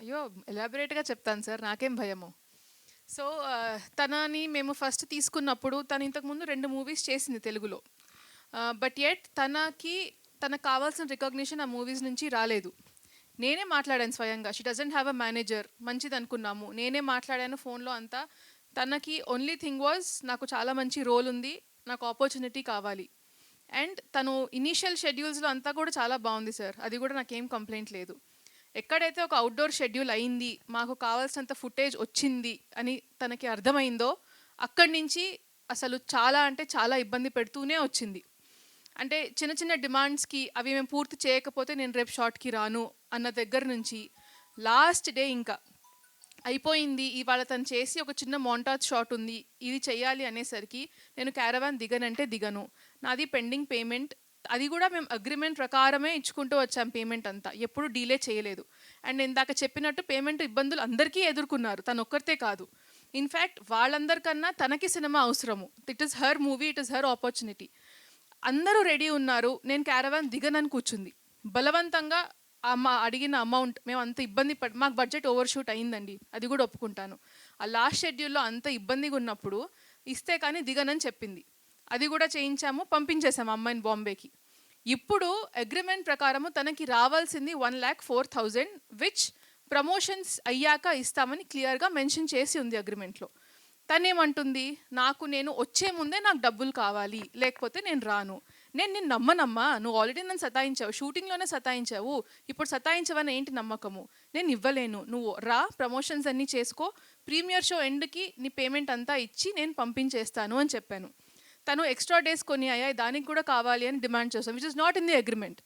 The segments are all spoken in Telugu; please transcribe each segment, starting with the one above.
అయ్యో! ఎలాబొరేట్‌గా చెప్తాను సార్. నాకేం భయము. సో, తనని మేము ఫస్ట్ తీసుకున్నప్పుడు తను ఇంతకుముందు 2 మూవీస్ చేసింది తెలుగులో. బట్ యెట్ తనకు కావాల్సిన రికగ్నిషన్ ఆ మూవీస్ నుంచి రాలేదు. నేనే మాట్లాడాను స్వయంగా. She doesn't have a manager. మంచిదనుకున్నాము. నేనే మాట్లాడాను ఫోన్‌లో అంతా. తనకి ఓన్లీ థింగ్ వాస్ నాకు చాలా మంచి రోల్ ఉంది. నాకు ఆపర్చునిటీ కావాలి. అండ్ తను ఇనీషియల్ షెడ్యూల్స్‌లో అంతా కూడా చాలా బావుంది సార్. అది కూడా నాకేం కంప్లెయింట్ లేదు. ఎక్కడైతే ఒక అవుట్‌డోర్ షెడ్యూల్ అయింది, మాకు కావాల్సినంత ఫుటేజ్ వచ్చింది అని తనకి అర్థమైందో, అక్కడి నుంచి అసలు చాలా అంటే చాలా ఇబ్బంది పెడుతూనే వచ్చింది. అంటే చిన్న చిన్న డిమాండ్స్‌కి అవి మేము పూర్తి చేయకపోతే నేను రేపు షాట్‌కి రాను అన్న దగ్గర నుంచి లాస్ట్ డే ఇంకా అయిపోయింది. ఇవాళ తను చేసి ఒక చిన్న మోంటాజ్ షాట్ ఉంది. ఇది చెయ్యాలి అనేసరికి నేను క్యారవాన్ దిగనంటే దిగను. నాది పెండింగ్ పేమెంట్. అది కూడా మేము అగ్రీమెంట్ ప్రకారమే ఇచ్చుకుంటూ వచ్చాం పేమెంట్ అంతా. ఎప్పుడు డీలే చేయలేదు. అండ్ ఇందాక చెప్పినట్టు పేమెంట్ ఇబ్బందులు అందరికీ ఎదుర్కొన్నారు. తను ఒక్కరితే కాదు. ఇన్‌ఫాక్ట్ వాళ్ళందరికన్నా తనకి సినిమా అవసరము. It is her movie. It is her opportunity. అందరూ రెడీ ఉన్నారు. నేను క్యారవాన్ దిగనని కూర్చుంది. బలవంతంగా అడిగిన అమౌంట్ మేము అంత ఇబ్బంది మాకు బడ్జెట్ ఓవర్ షూట్ అయిందండి. అది కూడా ఒప్పుకుంటాను. ఆ లాస్ట్ షెడ్యూల్‌లో అంత ఇబ్బందిగా ఉన్నప్పుడు ఇస్తే కానీ దిగనని చెప్పింది. అది కూడా చేయించాము. పంపించేసాము అమ్మాయిని బాంబేకి. ఇప్పుడు అగ్రీమెంట్ ప్రకారము తనకి రావాల్సింది 1,04,000 విచ్ ప్రమోషన్స్ అయ్యాక ఇస్తామని క్లియర్‌గా మెన్షన్ చేసి ఉంది అగ్రీమెంట్‌లో. తనేమంటుంది, నేను వచ్చే ముందే నాకు డబ్బులు కావాలి. లేకపోతే నేను రాను. నేను నిన్ను నమ్మనమ్మా. నువ్వు ఆల్రెడీ నన్ను సతాయించావు. షూటింగ్‌లోనే సతాయించావు. ఇప్పుడు సతాయించవని ఏంటి నమ్మకము? నేను ఇవ్వలేను. నువ్వు రా, ప్రమోషన్స్ అన్నీ చేసుకో. ప్రీమియర్ షో ఎండ్‌కి నీ పేమెంట్ అంతా ఇచ్చి నేను పంపించేస్తాను అని చెప్పాను. తను ఎక్స్ట్రా డేస్ కొన్ని అయ్యాయి. దానికి కూడా కావాలి అని డిమాండ్ చేసాం. Which is not in the agreement.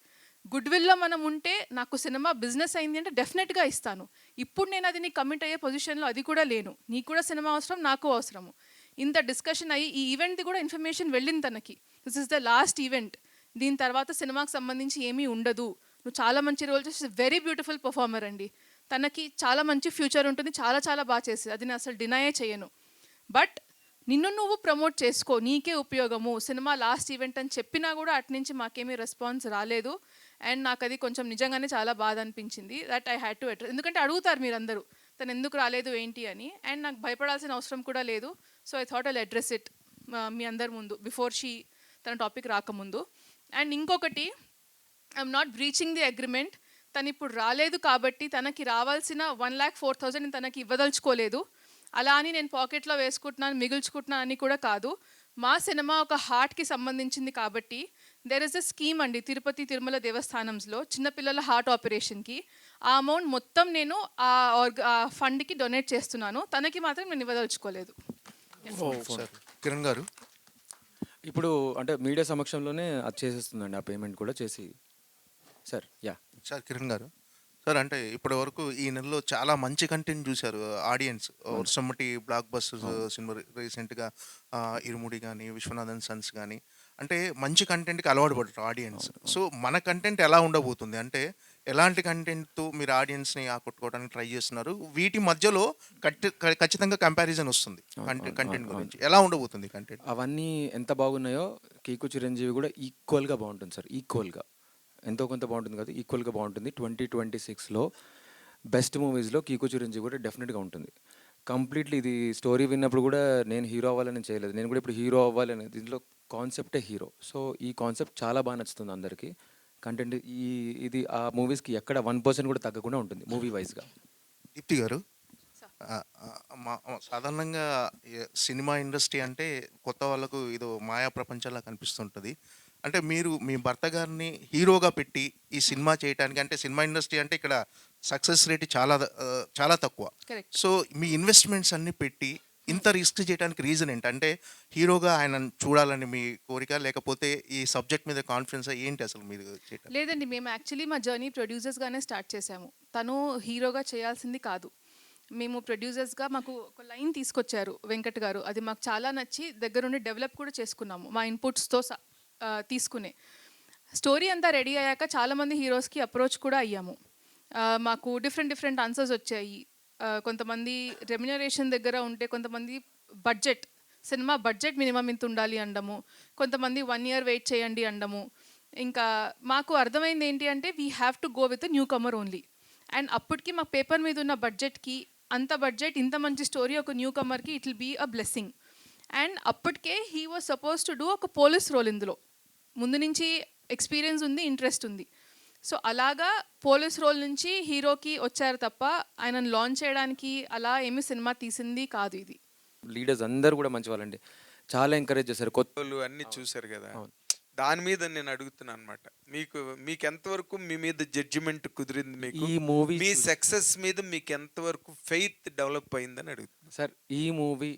Good willow మనం ఉంటే నాకు సినిమా బిజినెస్ అయింది అంటే డెఫినెట్‌గా ఇస్తాను. ఇప్పుడు నేను అది నీకు కమిట్ అయ్యే పొజిషన్‌లో అది కూడా లేను. నీకు కూడా సినిమా అవసరం, నాకు అవసరము. ఇంత డిస్కషన్ అయ్యి ఈ ఈవెంట్‌ది కూడా ఇన్ఫర్మేషన్ వెళ్ళింది తనకి. This is the last event. దీని తర్వాత సినిమాకి సంబంధించి ఏమీ ఉండదు. నువ్వు చాలా మంచి రోల్ చేసి వెరీ బ్యూటిఫుల్ పర్ఫార్మర్ అండి. తనకి చాలా మంచి ఫ్యూచర్ ఉంటుంది. చాలా చాలా బాగా చేసేది. అది నేను అసలు డినయే చేయను. బట్ నిన్ను నువ్వు ప్రమోట్ చేసుకో. నీకే ఉపయోగము. సినిమా లాస్ట్ ఈవెంట్ అని చెప్పినా కూడా అటునుంచి మాకేమీ రెస్పాన్స్ రాలేదు. అండ్ నాకు అది కొంచెం నిజంగానే చాలా బాధ అనిపించింది. That I had to address. ఎందుకంటే అడుగుతారు మీరందరూ తను ఎందుకు రాలేదు ఏంటి అని. అండ్ నాకు భయపడాల్సిన అవసరం కూడా లేదు. So I thought I'll address it మీ అందరి ముందు బిఫోర్ తన టాపిక్ రాకముందు. అండ్ ఇంకొకటి, I'm not breaching the agreement. తను ఇప్పుడు రాలేదు కాబట్టి తనకి రావాల్సిన 1,04,000 తనకి ఇవ్వదలుచుకోలేదు. అలా అని నేను పాకెట్లో వేసుకుంటున్నాను, మిగుల్చుకుంటున్నాను అని కూడా కాదు. మా సినిమా ఒక హార్ట్కి సంబంధించింది కాబట్టి దెర్ ఇస్ అ స్కీమ్ అండి తిరుపతి తిరుమల దేవస్థానంలో చిన్నపిల్లల హార్ట్ ఆపరేషన్కి. ఆ అమౌంట్ మొత్తం నేను ఆ ఫండ్కి డొనేట్ చేస్తున్నాను. తనకి మాత్రం నేను ఇవ్వదలుచుకోలేదు. సార్ కిరణ్ గారు, ఇప్పుడు అంటే మీడియా సమక్షంలోనే అది చేసేస్తుందండి, ఆ పేమెంట్ కూడా చేసి. సార్ సార్ కిరణ్ గారు, సార్ అంటే ఇప్పటి వరకు ఈ నెలలో చాలా మంచి కంటెంట్ చూశారు ఆడియన్స్. వర్షమ్మటి బ్లాక్ బస్టర్స్ సినిమా రీసెంట్గా ఇరుముడి కానీ విశ్వనాథన్ సన్స్ కానీ అంటే మంచి కంటెంట్కి అలవాటు పడ్డారు ఆడియన్స్. సో మన కంటెంట్ ఎలా ఉండబోతుంది అంటే ఎలాంటి కంటెంట్తో మీరు ఆడియన్స్ని ఆకట్టుకోవడానికి ట్రై చేస్తున్నారు? వీటి మధ్యలో ఖచ్చితంగా కంపారిజన్ వస్తుంది కంటెంట్ గురించి. ఎలా ఉండబోతుంది కంటెంట్? అవన్నీ ఎంత బాగున్నాయో కీకు చిరంజీవి కూడా ఈక్వల్గా బాగుంటుంది సార్. ఈక్వల్గా ఎంతో కొంత బాగుంటుంది కదా, ఈక్వల్గా బాగుంటుంది. 2026లో బెస్ట్ మూవీస్లో కీకు చిరంజీవి కూడా డెఫినెట్గా ఉంటుంది. కంప్లీట్లీ ఇది స్టోరీ విన్నప్పుడు కూడా నేను హీరో అవ్వాలని చేయలేదు, నేను కూడా ఇప్పుడు హీరో అవ్వాలని. దీంట్లో కాన్సెప్టే హీరో. సో ఈ కాన్సెప్ట్ చాలా బాగా నచ్చుతుంది అందరికీ. కంటెంట్ ఇది ఆ మూవీస్కి ఎక్కడ 1% కూడా తగ్గకుండా ఉంటుంది మూవీ వైజ్గా. దీప్తి గారు, సాధారణంగా సినిమా ఇండస్ట్రీ అంటే కొత్త వాళ్ళకు ఇదో మాయా ప్రపంచంలా కనిపిస్తుంటుంది. అంటే మీరు మీ భర్త గారిని హీరోగా పెట్టి ఈ సినిమా చేయడానికి, అంటే సినిమా ఇండస్ట్రీ అంటే ఇక్కడ సక్సెస్ రేట్ చాలా తక్కువ. సో మీ ఇన్వెస్ట్మెంట్స్ అన్నీ పెట్టి ఇంత రిస్క్ చేయడానికి రీజన్ ఏంటి? అంటే హీరోగా ఆయన చూడాలని మీ కోరిక, లేకపోతే ఈ సబ్జెక్ట్ మీద కాన్ఫిడెన్స్ ఏంటి అసలు మీరు చేయటం? లేదండి, మేము యాక్చువల్లీ మా జర్నీ ప్రొడ్యూసర్స్గానే స్టార్ట్ చేసాము. తను హీరోగా చేయాల్సింది కాదు. మేము ప్రొడ్యూసర్స్గా మాకు ఒక లైన్ తీసుకొచ్చారు వెంకట్ గారు. అది మాకు చాలా నచ్చి దగ్గరుండి డెవలప్ కూడా చేసుకున్నాము మా ఇన్పుట్స్తో తీసుకునే. స్టోరీ అంతా రెడీ అయ్యాక చాలామంది హీరోస్కి అప్రోచ్ కూడా అయ్యాము. మాకు డిఫరెంట్ ఆన్సర్స్ వచ్చాయి. కొంతమంది రెమ్యునరేషన్ దగ్గర ఉంటే, కొంతమంది సినిమా బడ్జెట్ మినిమం ఇంత ఉండాలి అనడము, కొంతమంది 1 year వెయిట్ చేయండి అనడము. ఇంకా మాకు అర్థమైంది ఏంటి అంటే we have to go with newcomer only. And అప్పటికి మా పేపర్ మీద ఉన్న బడ్జెట్కి అంత బడ్జెట్ ఇంత మంచి స్టోరీ ఒక న్యూ కమర్కి it will be a blessing. And అప్పటికే he was supposed to do ఒక పోలీస్ రోల్ ఇందులో. ముందు నుంచి ఎక్స్పీరియన్స్ ఉంది, ఇంట్రెస్ట్ ఉంది. సో అలాగా పోలీస్ రోల్ నుంచి హీరోకి వచ్చారు తప్ప ఆయనను లాంచ్ చేయడానికి అలా ఏమీ సినిమా తీసింది కాదు ఇది. లీడర్స్ అందరూ కూడా మంచి వాళ్ళండి, చాలా ఎంకరేజ్ చేశారు. కొత్త వాళ్ళు అన్ని చూశారు కదా, దాని మీద నేను అడుగుతున్నాను అనమాట. మీకు ఎంతవరకు మీ మీద జడ్జిమెంట్ కుదిరింది? మీకు ఈ మూవీ మీ సక్సెస్ మీద మీకు ఎంతవరకు ఫెయిత్ డెవలప్ అయిందని అడుగుతున్నాను సార్. ఈ మూవీ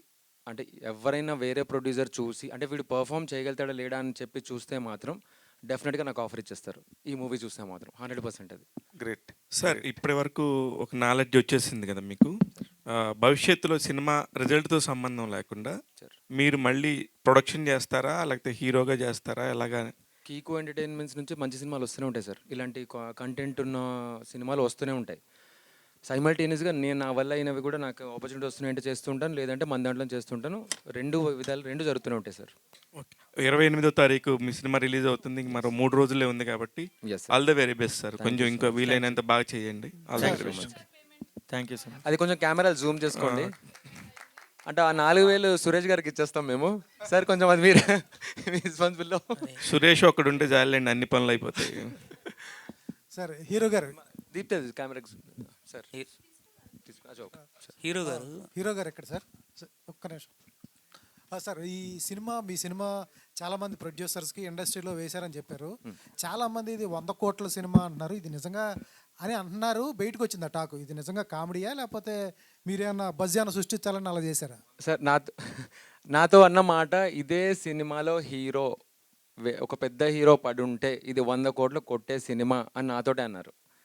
అంటే ఎవరైనా వేరే ప్రొడ్యూసర్ చూసి అంటే వీడు పర్ఫామ్ చేయగలుగుతాడా లేడా అని చెప్పి చూస్తే మాత్రం డెఫినెట్గా నాకు ఆఫర్ ఇచ్చేస్తారు. ఈ మూవీ చూస్తే మాత్రం 100% అది. Great sir. ఇప్పటి వరకు ఒక నాలెడ్జ్ వచ్చేసింది కదా మీకు. భవిష్యత్తులో సినిమా రిజల్ట్తో సంబంధం లేకుండా మీరు మళ్ళీ ప్రొడక్షన్ చేస్తారా, లేకపోతే హీరోగా చేస్తారా, ఎలాగా? కీకో ఎంటర్టైన్మెంట్స్ నుంచి మంచి సినిమాలు వస్తూనే ఉంటాయి సార్. ఇలాంటి కంటెంట్ ఉన్న సినిమాలు వస్తూనే ఉంటాయి. సైమల్టేనియస్గా నేను నా వల్ల అయినవి కూడా నాకు ఆపర్చునిటీ వస్తున్నాయంటే చేస్తుంటాను, లేదంటే మన దాంట్లో చేస్తుంటాను. రెండు విధాలు రెండు జరుగుతూనే ఉంటాయి సార్. ఓకే. 28వ తారీఖు మీ సినిమా రిలీజ్ అవుతుంది. ఇంక మరో 3 రోజులే ఉంది కాబట్టి Yes, sir. All the very best sir. కొంచెం ఇంకా వీలైనంత బాగా చేయండి. All the Thank you very so best. much. Thank you sir. అది కొంచెం కెమెరా జూమ్ చేసుకోండి. అంటే ఆ 4,000 సురేష్ గారికి ఇచ్చేస్తాం మేము సార్. కొంచెం అది మీరు రెస్పాన్సిబుల్లో. సురేష్ ఒక్కడుంటే చాలండి, అన్ని పనులు అయిపోతాయి. సార్ హీరో గారు దీప్తే కెమెరా సార్. హీరో గారు హీరో గారు ఎక్కడ సార్? ఒక్క నిమిషం సార్. ఈ సినిమా మీ సినిమా చాలామంది ప్రొడ్యూసర్స్కి ఇండస్ట్రీలో వేశారని చెప్పారు. చాలామంది ఇది 100 కోట్ల సినిమా అంటున్నారు. ఇది నిజంగా అని అంటున్నారు, బయటకు వచ్చింది ఆ టాకు. ఇది నిజంగా కామెడీయా లేకపోతే మీరేమన్నా బజ్ ఏమైనా సృష్టించాలని అలా చేశారా? సార్ నాతో అన్న మాట ఇదే సినిమాలో హీరో ఒక పెద్ద హీరో పడి ఉంటే ఇది 100 కోట్లు కొట్టే సినిమా అని నాతోటే అన్నారు.